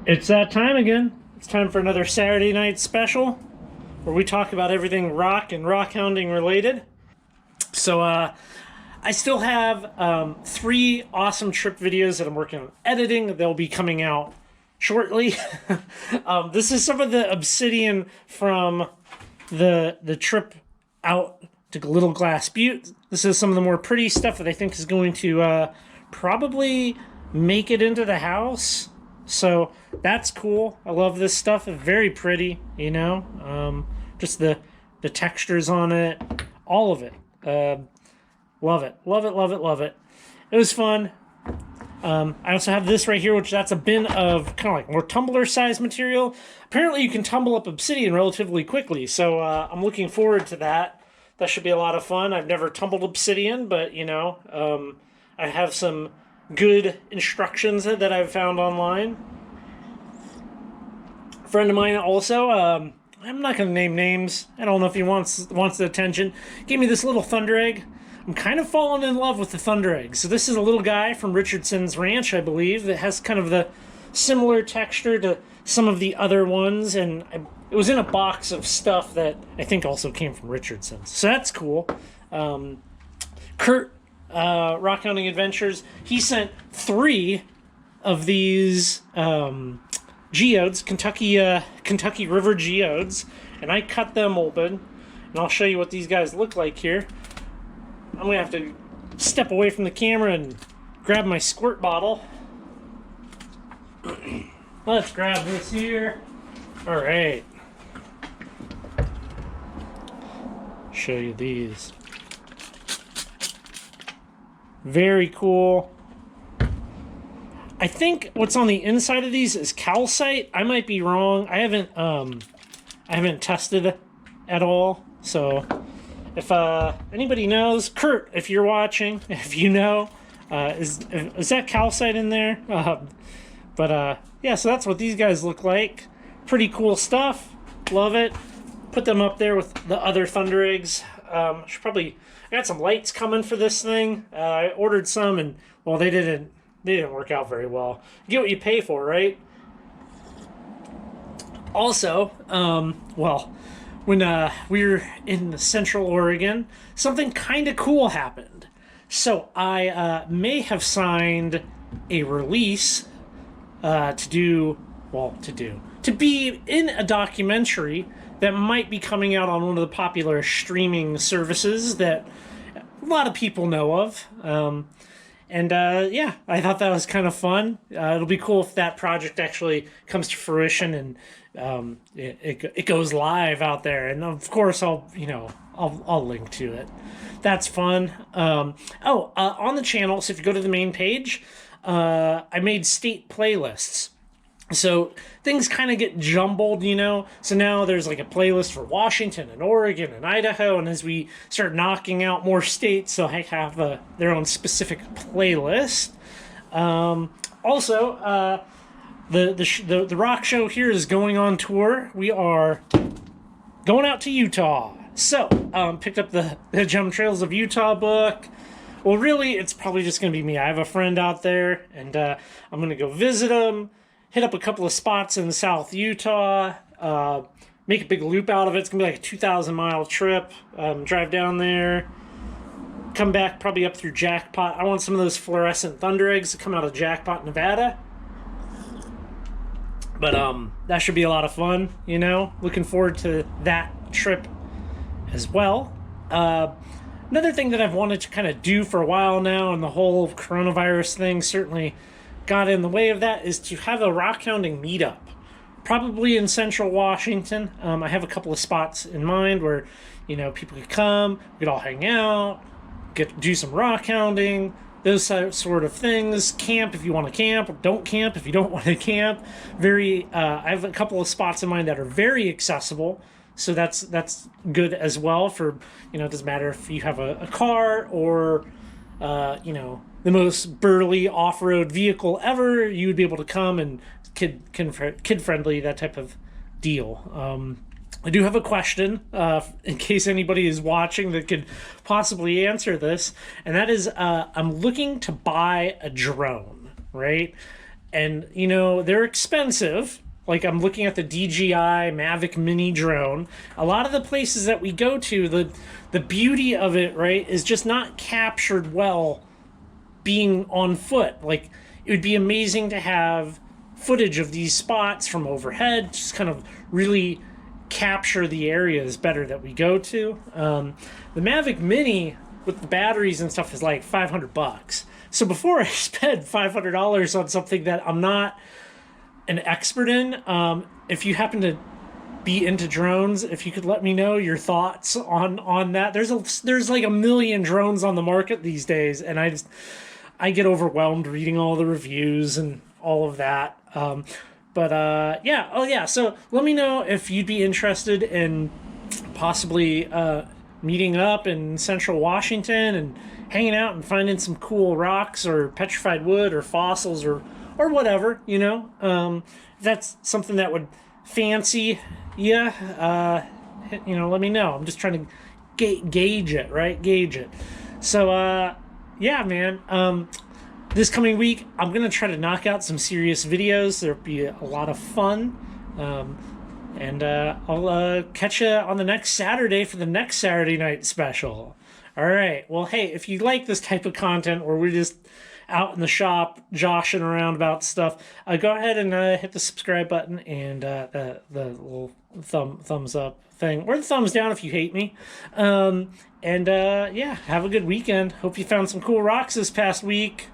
It's that time again. It's time for another Saturday night special where we talk about everything rock and rockhounding related. So, I still have three awesome trip videos that I'm working on editing. They'll be coming out shortly. This is some of the Obsidian from the trip out to Little Glass Butte. This is some of the more pretty stuff that I think is going to probably make it into the house. So that's cool. I love this stuff. It's very pretty, you know. Just the textures on it, all of it. Love it, love it, love it, love it. It was fun. I also have this right here, which that's a bin of kind of like more tumbler size material. Apparently, you can tumble up obsidian relatively quickly, so I'm looking forward to that. That should be a lot of fun. I've never tumbled obsidian, but you know, I have some good instructions that I've found online. A friend of mine also, I'm not going to name names. I don't know if he wants the attention. Gave me this little Thunderegg. I'm kind of falling in love with the Thundereggs. So this is a little guy from Richardson's Ranch, I believe, that has kind of the similar texture to some of the other ones, and it was in a box of stuff that I think also came from Richardson's. So that's cool. Kurt, Rockhounding Adventures, he sent 3 of these geodes, Kentucky River geodes, and I cut them open, and I'll show you what these guys look like here. I'm gonna have to step away from the camera and grab my squirt bottle. Let's grab this here. All right. Show you these. Very cool. I think what's on the inside of these is calcite. I might be wrong. I haven't tested at all. So if anybody knows, Kurt, if you're watching, if you know, is that calcite in there? Yeah, so that's what these guys look like. Pretty cool stuff. Love it. Put them up there with the other Thundereggs. I got some lights coming for this thing. I ordered some, and well, they didn't work out very well. You get what you pay for, right? Also, well, when we were in Central Oregon, something kind of cool happened. So I may have signed a release to be in a documentary that might be coming out on one of the popular streaming services that a lot of people know of. Yeah, I thought that was kind of fun. It'll be cool if that project actually comes to fruition and it goes live out there. And of course, I'll link to it. That's fun. On the channel, so if you go to the main page, I made state playlists. So things kind of get jumbled, you know. So now there's like a playlist for Washington and Oregon and Idaho, and as we start knocking out more states, they'll have their own specific playlist. Also, the rock show here is going on tour. We are going out to Utah. So picked up the Jump Trails of Utah book. Well, really, it's probably just going to be me. I have a friend out there, and I'm going to go visit him. Hit up a couple of spots in South Utah, make a big loop out of it. It's going to be like a 2,000-mile trip. Drive down there, come back probably up through Jackpot. I want some of those fluorescent Thundereggs to come out of Jackpot, Nevada. But that should be a lot of fun, you know. Looking forward to that trip as well. Another thing that I've wanted to kind of do for a while now, and the whole coronavirus thing certainly got in the way of that, is to have a rockhounding meetup, probably in Central Washington. I have a couple of spots in mind where, you know, people could come, we could all hang out, do some rockhounding, those sort of things. Camp if you want to camp, or don't camp if you don't want to camp. I have a couple of spots in mind that are very accessible, so that's good as well. For, you know, it doesn't matter if you have a car or you know, the most burly off-road vehicle ever, you would be able to come, and kid-friendly, that type of deal. I do have a question, in case anybody is watching that could possibly answer this, and that is, I'm looking to buy a drone, right? And, you know, they're expensive. Like, I'm looking at the DJI Mavic Mini drone. A lot of the places that we go to, the beauty of it, right, is just not captured well being on foot. Like, it would be amazing to have footage of these spots from overhead, just kind of really capture the areas better that we go to. The Mavic Mini with the batteries and stuff is like $500. So before I spend $500 on something that I'm not an expert in, if you happen to be into drones, if you could let me know your thoughts on that. There's like a million drones on the market these days, and I get overwhelmed reading all the reviews and all of that. Yeah. So let me know if you'd be interested in possibly meeting up in Central Washington and hanging out and finding some cool rocks or petrified wood or fossils or whatever, you know. If that's something that would fancy you, you know, let me know. I'm just trying to gauge it, right? Gauge it. So, yeah, man. This coming week, I'm going to try to knock out some serious videos. There'll be a lot of fun. And I'll catch you on the next Saturday for the next Saturday night special. All right. Well, hey, if you like this type of content where we're just out in the shop joshing around about stuff, go ahead and hit the subscribe button and the little thumbs up thing, or the thumbs down if you hate me. Yeah, have a good weekend. Hope you found some cool rocks this past week.